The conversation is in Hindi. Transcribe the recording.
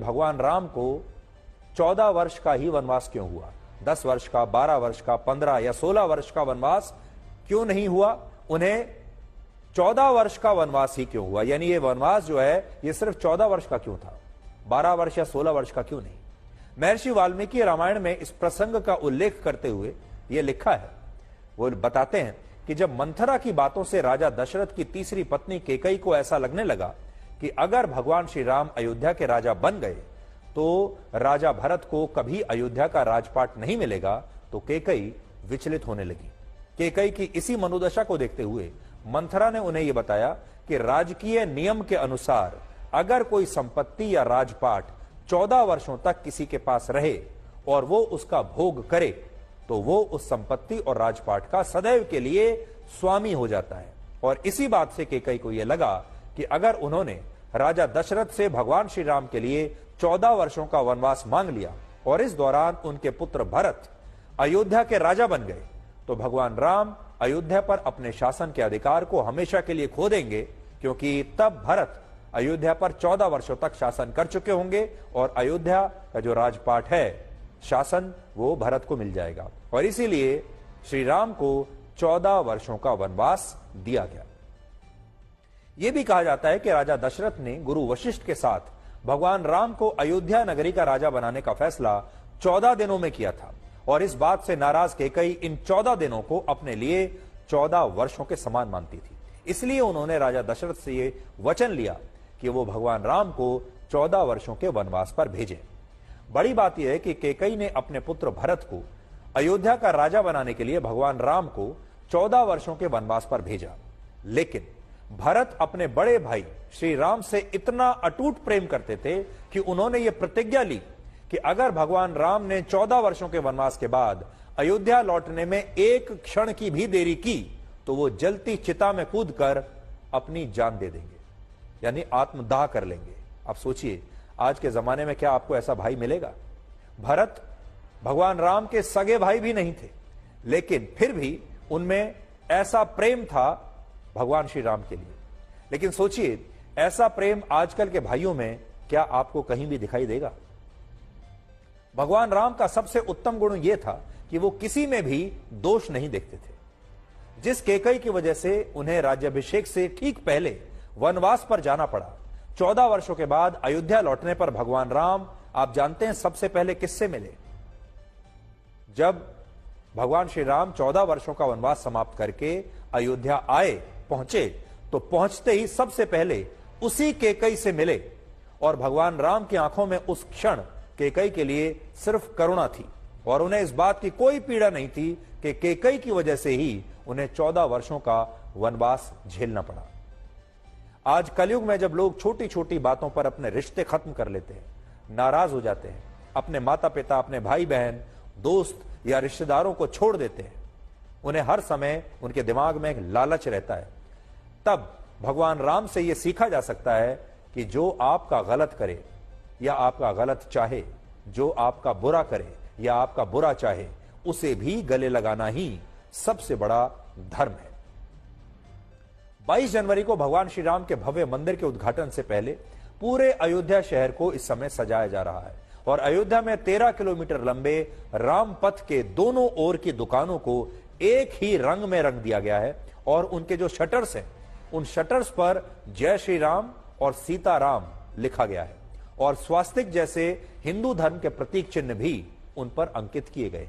भगवान राम को 14 वर्ष का ही वनवास क्यों हुआ? 10 वर्ष का, 12 वर्ष का, 15 या 16 वर्ष का वनवास क्यों नहीं हुआ? उन्हें 14 वर्ष का वनवास ही क्यों हुआ? यानी ये वनवास जो है ये सिर्फ 14 वर्ष का क्यों था, 12 वर्ष या 16 वर्ष का क्यों नहीं? महर्षि वाल्मीकि रामायण में इस प्रसंग का उल्लेख करते हुए यह लिखा है। वो बताते हैं कि जब मंथरा की बातों से राजा दशरथ की तीसरी पत्नी कैकेयी को ऐसा लगने लगा कि अगर भगवान श्री राम अयोध्या के राजा बन गए तो राजा भरत को कभी अयोध्या का राजपाट नहीं मिलेगा, तो कैकेयी विचलित होने लगी। कैकेयी की इसी मनोदशा को देखते हुए मंथरा ने उन्हें यह बताया कि राजकीय नियम के अनुसार अगर कोई संपत्ति या राजपाट 14 वर्षों तक किसी के पास रहे और वो उसका भोग करे तो वो उस संपत्ति और राजपाट का सदैव के लिए स्वामी हो जाता है। और इसी बात से कैकेयी को यह लगा कि अगर उन्होंने राजा दशरथ से भगवान श्री राम के लिए 14 वर्षों का वनवास मांग लिया और इस दौरान उनके पुत्र भरत अयोध्या के राजा बन गए तो भगवान राम अयोध्या पर अपने शासन के अधिकार को हमेशा के लिए खो देंगे, क्योंकि तब भरत अयोध्या पर 14 वर्षों तक शासन कर चुके होंगे और अयोध्या का जो राजपाट है, शासन, वो भरत को मिल जाएगा। और इसीलिए श्री राम को 14 वर्षों का वनवास दिया गया। यह भी कहा जाता है कि राजा दशरथ ने गुरु वशिष्ठ के साथ भगवान राम को अयोध्या नगरी का राजा बनाने का फैसला 14 दिनों में किया था और इस बात से नाराज कैकेयी इन 14 दिनों को अपने लिए 14 वर्षों के समान मानती थी। इसलिए उन्होंने राजा दशरथ से ये वचन लिया कि वो भगवान राम को 14 वर्षों के वनवास पर भेजें। बड़ी बात यह है कि कैकेयी ने अपने पुत्र भरत को अयोध्या का राजा बनाने के लिए भगवान राम को 14 वर्षों के वनवास पर भेजा, लेकिन भरत अपने बड़े भाई श्री राम से इतना अटूट प्रेम करते थे कि उन्होंने यह प्रतिज्ञा ली कि अगर भगवान राम ने 14 वर्षों के वनवास के बाद अयोध्या लौटने में एक क्षण की भी देरी की तो वो जलती चिता में कूदकर अपनी जान दे देंगे, यानी आत्मदाह कर लेंगे। आप सोचिए, आज के जमाने में क्या आपको ऐसा भाई मिलेगा? भरत भगवान राम के सगे भाई भी नहीं थे, लेकिन फिर भी उनमें ऐसा प्रेम था भगवान श्री राम के लिए। लेकिन सोचिए, ऐसा प्रेम आजकल के भाइयों में क्या आपको कहीं भी दिखाई देगा? भगवान राम का सबसे उत्तम गुण यह था कि वो किसी में भी दोष नहीं देखते थे। जिस कैकेयी की वजह से उन्हें राज्याभिषेक से ठीक पहले वनवास पर जाना पड़ा, 14 वर्षों के बाद अयोध्या लौटने पर भगवान राम, आप जानते हैं सबसे पहले किससे मिले? जब भगवान श्री राम 14 वर्षों का वनवास समाप्त करके अयोध्या आए, पहुंचे, तो पहुंचते ही सबसे पहले उसी कैकेयी से मिले और भगवान राम की आंखों में उस क्षण कैकेयी के लिए सिर्फ करुणा थी और उन्हें इस बात की कोई पीड़ा नहीं थी कि कैकेयी की वजह से ही उन्हें 14 वर्षों का वनवास झेलना पड़ा। आज कलयुग में जब लोग छोटी छोटी बातों पर अपने रिश्ते खत्म कर लेते हैं, नाराज हो जाते हैं, अपने माता पिता, अपने भाई बहन, दोस्त या रिश्तेदारों को छोड़ देते हैं, उन्हें हर समय उनके दिमाग में एक लालच रहता है, तब भगवान राम से यह सीखा जा सकता है कि जो आपका गलत करे या आपका गलत चाहे, जो आपका बुरा करे या आपका बुरा चाहे, उसे भी गले लगाना ही सबसे बड़ा धर्म है। 22 जनवरी को भगवान श्री राम के भव्य मंदिर के उद्घाटन से पहले पूरे अयोध्या शहर को इस समय सजाया जा रहा है और अयोध्या में 13 किलोमीटर लंबे राम पथ के दोनों ओर की दुकानों को एक ही रंग में रंग दिया गया है और उनके जो शटर्स हैं, उन शटर्स पर जय श्री राम और सीता राम लिखा गया है और स्वास्तिक जैसे हिंदू धर्म के प्रतीक चिन्ह भी उन पर अंकित किए गए।